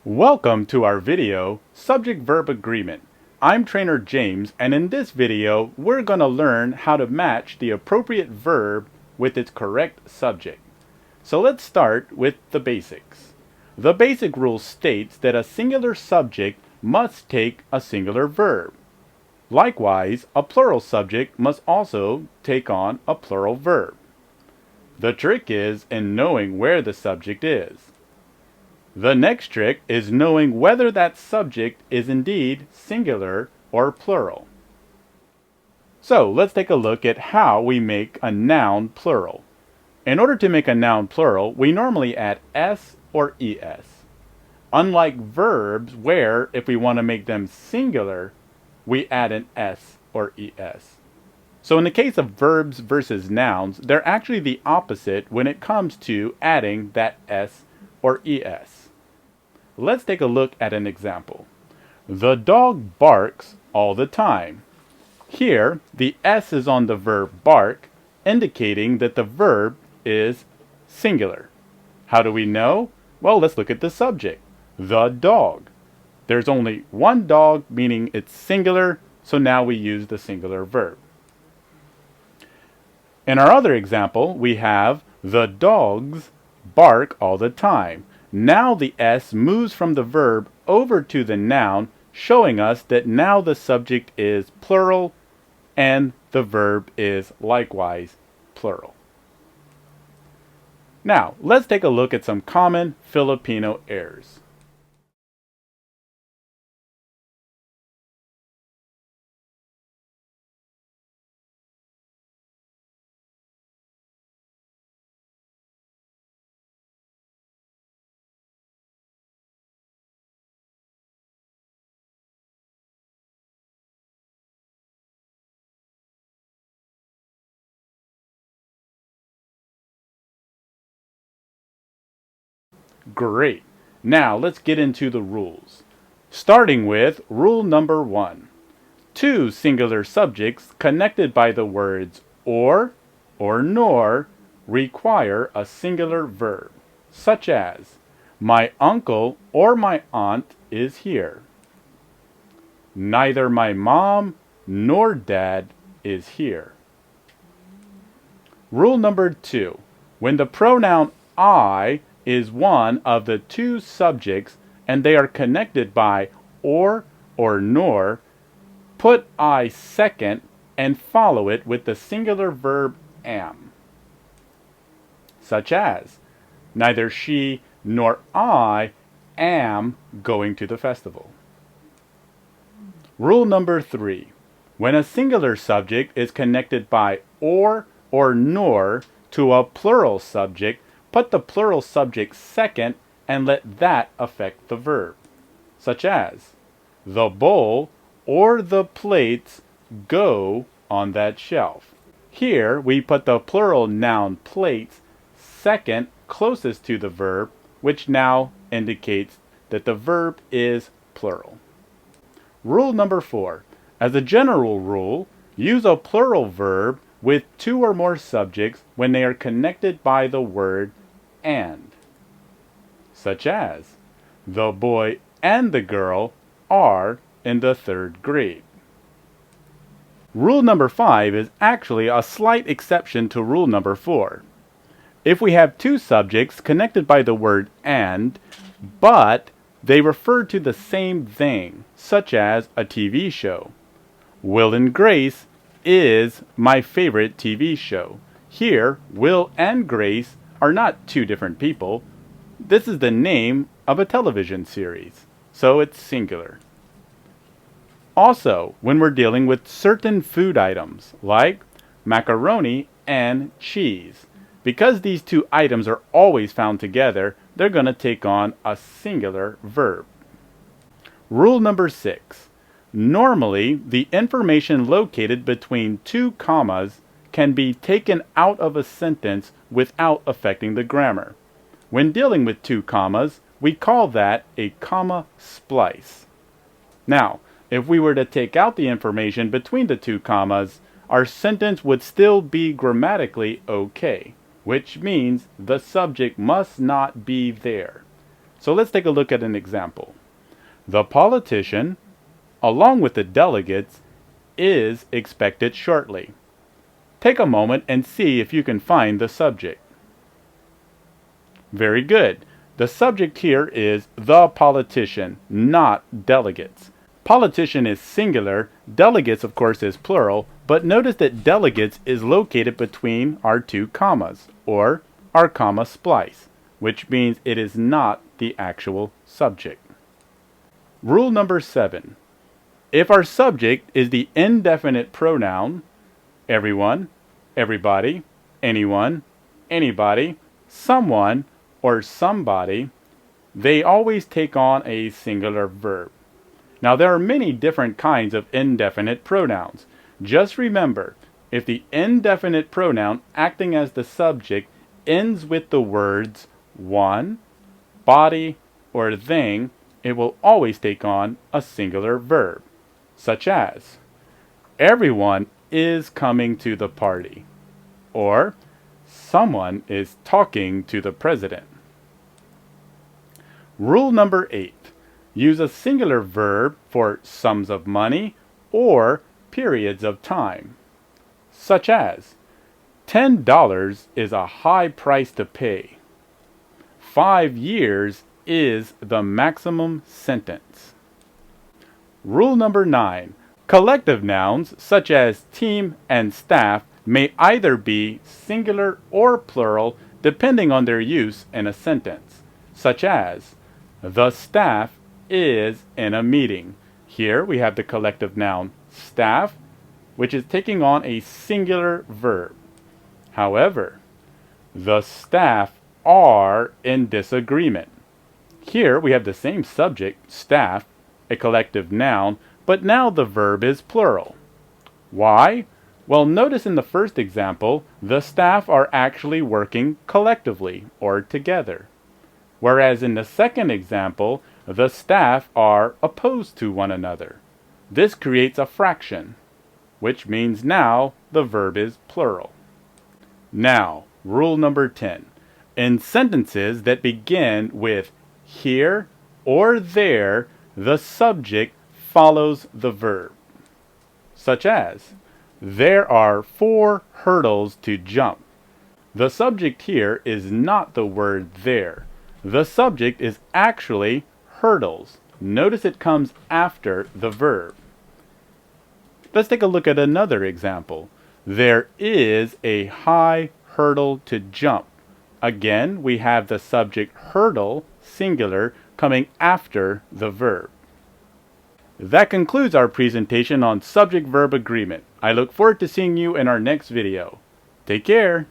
Welcome to our video, Subject-Verb Agreement. I'm Trainer James, and in this video, we're going to learn how to match the appropriate verb with its correct subject. So let's start with the basics. The basic rule states that a singular subject must take a singular verb. Likewise, a plural subject must also take on a plural verb. The trick is in knowing where the subject is. The next trick is knowing whether that subject is indeed singular or plural. So let's take a look at how we make a noun plural. In order to make a noun plural, we normally add s or es. Unlike verbs where, if we want to make them singular, we add an s or es. So in the case of verbs versus nouns, they're actually the opposite when it comes to adding that s or es. Let's take a look at an example. The dog barks all the time. Here, the s is on the verb bark, indicating that the verb is singular. How do we know? Well, let's look at the subject, the dog. There's only one dog, meaning it's singular, so now we use the singular verb. In our other example, we have the dogs bark all the time. Now the s moves from the verb over to the noun, showing us that now the subject is plural and the verb is likewise plural. Now, let's take a look at some common Filipino errors. Great. Now let's get into the rules. Starting with rule number 1. Two singular subjects connected by the words or nor require a singular verb, such as, my uncle or my aunt is here. Neither my mom nor dad is here. Rule number 2. When the pronoun I is one of the two subjects and they are connected by or nor, put I second and follow it with the singular verb am. Such as, neither she nor I am going to the festival. Rule number 3. When a singular subject is connected by or nor to a plural subject, put the plural subject second and let that affect the verb. Such as, the bowl or the plates go on that shelf. Here we put the plural noun plates second closest to the verb, which now indicates that the verb is plural. Rule number 4. As a general rule, use a plural verb with two or more subjects when they are connected by the word and. Such as, the boy and the girl are in the 3rd grade. Rule number 5 is actually a slight exception to rule number 4. If we have two subjects connected by the word and, but they refer to the same thing, such as a TV show. Will and Grace is my favorite TV show. Here, Will and Grace are not two different people. This is the name of a television series, so it's singular. Also, when we're dealing with certain food items, like macaroni and cheese, because these two items are always found together, they're going to take on a singular verb. Rule number 6. Normally, the information located between two commas can be taken out of a sentence without affecting the grammar. When dealing with two commas, we call that a comma splice. Now, if we were to take out the information between the two commas, our sentence would still be grammatically okay, which means the subject must not be there. So let's take a look at an example. The politician, along with the delegates, is expected shortly. Take a moment and see if you can find the subject. Very good. The subject here is the politician, not delegates. Politician is singular, delegates of course is plural, but notice that delegates is located between our two commas, or our comma splice, which means it is not the actual subject. Rule number 7. If our subject is the indefinite pronoun, everyone, everybody, anyone, anybody, someone, or somebody, they always take on a singular verb. Now there are many different kinds of indefinite pronouns. Just remember, if the indefinite pronoun acting as the subject ends with the words one, body, or thing, it will always take on a singular verb, such as everyone is coming to the party, or someone is talking to the president. Rule number 8. Use a singular verb for sums of money or periods of time, such as $10 is a high price to pay. 5 years is the maximum sentence. Rule number 9. Collective nouns such as team and staff may either be singular or plural depending on their use in a sentence, such as the staff is in a meeting. Here we have the collective noun staff, which is taking on a singular verb. However, the staff are in disagreement. Here we have the same subject, staff, a collective noun, but now the verb is plural. Why? Well, notice in the first example, the staff are actually working collectively or together. Whereas in the second example, the staff are opposed to one another. This creates a fraction, which means now the verb is plural. Now, rule number 10. In sentences that begin with here or there, the subject follows the verb, such as there are 4 hurdles to jump. The subject here is not the word there. The subject is actually hurdles. Notice it comes after the verb. Let's take a look at another example. There is a high hurdle to jump. Again, we have the subject hurdle, singular, coming after the verb. That concludes our presentation on subject-verb agreement. I look forward to seeing you in our next video. Take care!